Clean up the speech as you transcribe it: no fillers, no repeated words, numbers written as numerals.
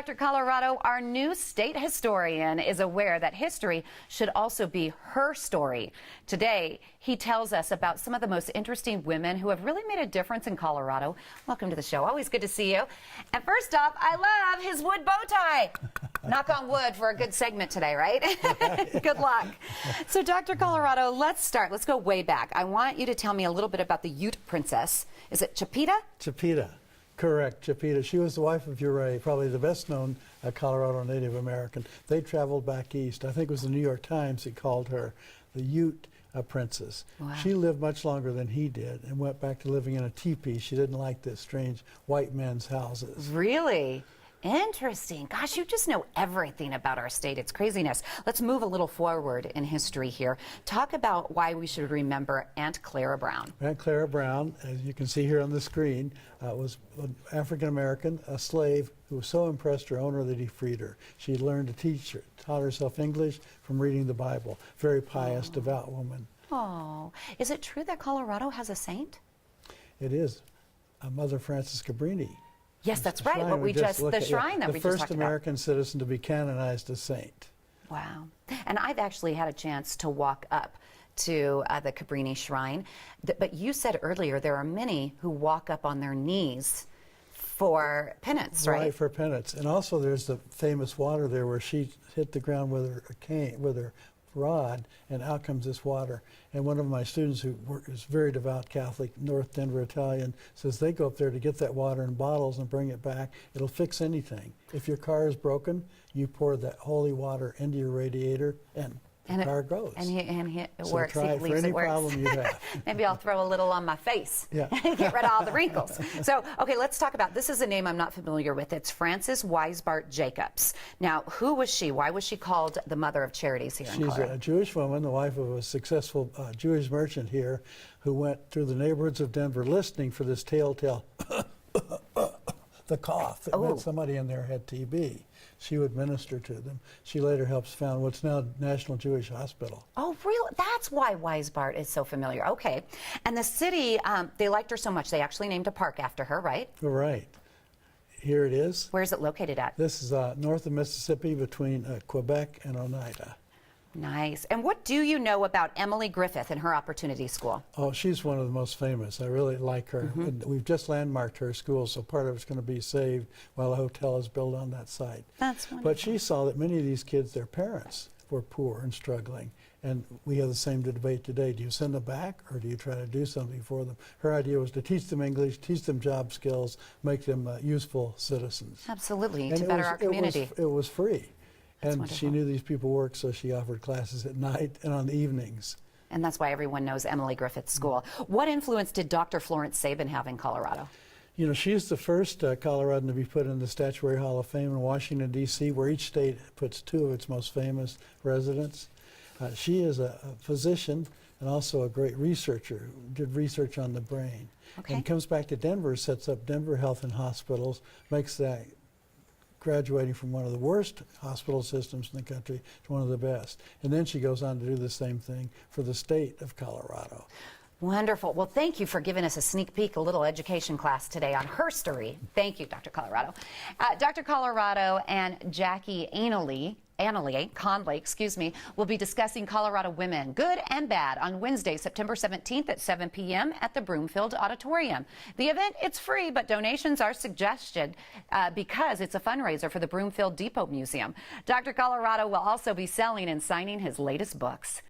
Dr. Colorado, our new state historian, is aware that history should also be her story. Today, he tells us about some of the most interesting women who have really made a difference in Colorado. Welcome to the show. Always good to see you. And first off, I love his wood bow tie. Knock on wood for a good segment today, right? Good luck. So, Dr. Colorado, let's start. Let's go way back. I want you to tell me a little bit about the Ute princess. Is it Chipeta? Chipeta. Correct, Chipeta. She was the wife of Ouray, probably the best known Colorado Native American. They traveled back east. I think it was the New York Times that called her the Ute princess. Wow. She lived much longer than he did and went back to living in a teepee. She didn't like the strange white men's houses. Really? Interesting. Gosh, you just know everything about our state. It's craziness. Let's move a little forward in history here. Talk about why we should remember Aunt Clara Brown. Aunt Clara Brown, as you can see here on the screen, was an African-American, a slave who was so impressed her owner that he freed her. She learned to teach her, taught herself English from reading the Bible. Very pious, devout woman. Oh, is it true that Colorado has a saint? It is. Mother Frances Cabrini. Yes, that's right. What we just, the shrine that we just talked about. The first American citizen to be canonized as saint. Wow. And I've actually had a chance to walk up to the Cabrini Shrine. But you said earlier there are many who walk up on their knees for penance, right? Right, for penance. And also there's the famous water there where she hit the ground with her cane, with her rod, and out comes this water. And one of my students who is very devout Catholic, North Denver Italian, says they go up there to get that water in bottles and bring it back. It'll fix anything. If your car is broken, you pour that holy water into your radiator and the car goes. And it So works. try He it for believes any it works. problem you have. Maybe I'll throw a little on my face. Yeah. Get rid of all the wrinkles. So, okay, let's talk about, this is a name I'm not familiar with. It's Frances Weisbart Jacobs. Now, who was she? Why was she called the Mother of Charities here in Colorado? She's a Jewish woman, the wife of a successful Jewish merchant here, who went through the neighborhoods of Denver listening for this telltale the cough that meant somebody in there had TB. She would minister to them. She later helps found what's now National Jewish Hospital. Oh, really? That's why Weisbart is so familiar. Okay. And the city, they liked her so much, they actually named a park after her, right? Right. Here it is. Where is it located at? This is north of Mississippi between Quebec and Oneida. Nice. And what do you know about Emily Griffith and her Opportunity School? Oh, she's one of the most famous. I really like her. And we've just landmarked her school, so part of it's going to be saved while a hotel is built on that site. That's wonderful. But she saw that many of these kids, their parents were poor and struggling. And we have the same debate today. Do you send them back or do you try to do something for them? Her idea was to teach them English, teach them job skills, make them useful citizens. Absolutely, And to better our community. It was free. That's And wonderful. she knew these people worked, so she offered classes at night and on the evenings. And that's why everyone knows Emily Griffith School. What influence did Dr. Florence Sabin have in Colorado? You know, she's the first Coloradan to be put in the Statuary Hall of Fame in Washington, D.C., where each state puts two of its most famous residents. She is a physician and also a great researcher, did research on the brain. Okay. And comes back to Denver, sets up Denver Health and Hospitals, makes that graduating from one of the worst hospital systems in the country to one of the best. And then she goes on to do the same thing for the state of Colorado. Wonderful. Well, thank you for giving us a sneak peek, a little education class today on her story. Thank you, Dr. Colorado. Dr. Colorado and Jackie Annalee Conley, will be discussing Colorado women, good and bad, on Wednesday, September 17th at 7 p.m. at the Broomfield Auditorium. The event, it's free, but donations are suggested because it's a fundraiser for the Broomfield Depot Museum. Dr. Colorado will also be selling and signing his latest books.